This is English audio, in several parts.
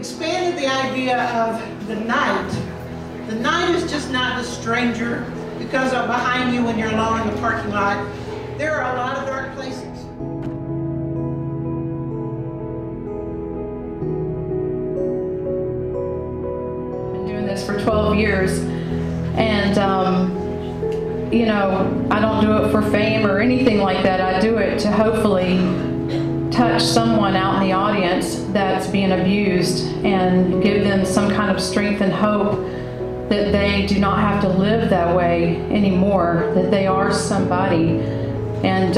expanded the idea of the night. The night is just not a stranger who comes up behind you when you're alone in the parking lot. There are a lot of dark places. Been doing this for 12 years, and you know, I don't do it for fame or anything like that. I do it to hopefully touch someone out in the audience that's being abused and give them some kind of strength and hope that they do not have to live that way anymore, that they are somebody. And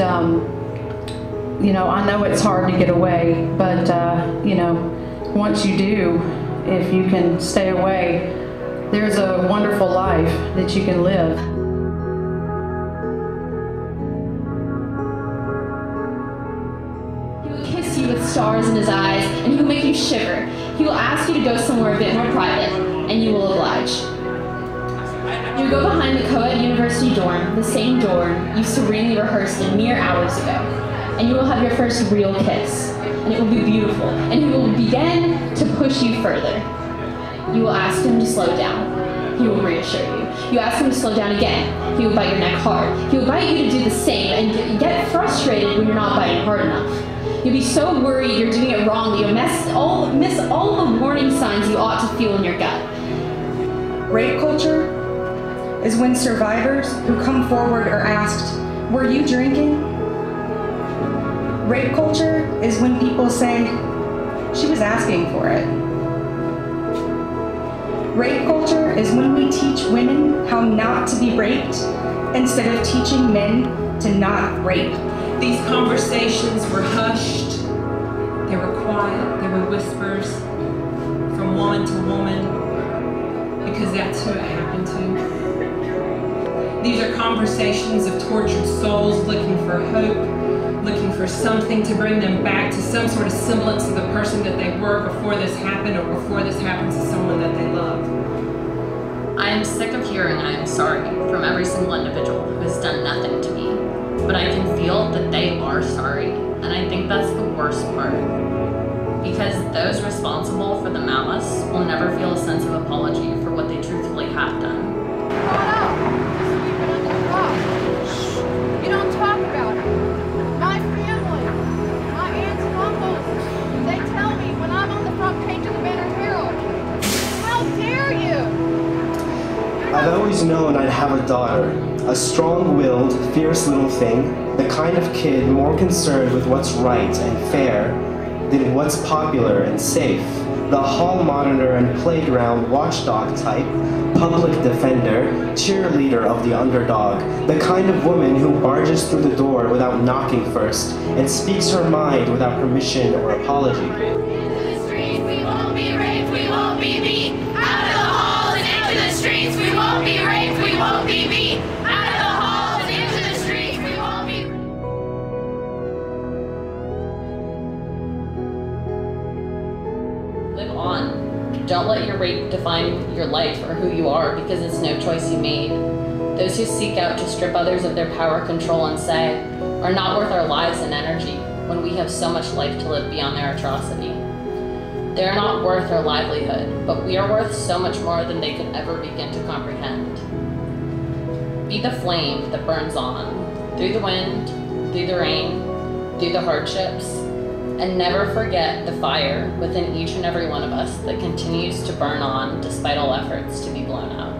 you know, I know it's hard to get away, but you know, once you do, if you can stay away, there's a wonderful life that you can live. He will kiss you with stars in his eyes, and he will make you shiver. He will ask you to go somewhere a bit more private, and you will oblige. You will go behind the co-ed university dorm, the same door you serenely rehearsed in mere hours ago, and you will have your first real kiss, and it will be beautiful, and he will begin to push you further. You will ask him to slow down. He will reassure you. You ask him to slow down again. He will bite your neck hard. He will bite you to do the same and get frustrated when you're not biting hard enough. You'll be so worried you're doing it wrong that you'll miss all the warning signs you ought to feel in your gut. Rape culture is when survivors who come forward are asked, "Were you drinking?" Rape culture is when people say, "She was asking for it." Rape culture is when we teach women how not to be raped instead of teaching men to not rape. These conversations were hushed, they were quiet, they were whispers from woman to woman, because that's who it happened to. These are conversations of tortured souls looking for hope, looking for something to bring them back to some sort of semblance of the person that they were before this happened, or before this happened to someone that they love. I am sick of hearing I am sorry from every single individual who has done nothing to me, but I can feel that they are sorry, and I think that's the worst part. Because those responsible for the malice will never feel a sense of apology for what they truthfully have done. You don't talk about it. My family, my aunts and uncles, they tell me when I'm on the front page of the Banner Herald. How dare you? I've always known I'd have a daughter, a strong-willed, fierce little thing, the kind of kid more concerned with what's right and fair than what's popular and safe. The hall monitor and playground watchdog type, public defender, cheerleader of the underdog, the kind of woman who barges through the door without knocking first and speaks her mind without permission or apology. Into the streets, we won't be raped, we won't be beat. Out of the halls and into the streets, we won't be raped, we won't be beat. Out of the halls and into the streets, we won't be Live on. Don't let your rape define your life or who you are, because it's no choice you made. Those who seek out to strip others of their power, control, and say are not worth our lives and energy when we have so much life to live beyond their atrocity. They are not worth our livelihood, but we are worth so much more than they could ever begin to comprehend. Be the flame that burns on, through the wind, through the rain, through the hardships, and never forget the fire within each and every one of us that continues to burn on despite all efforts to be blown out.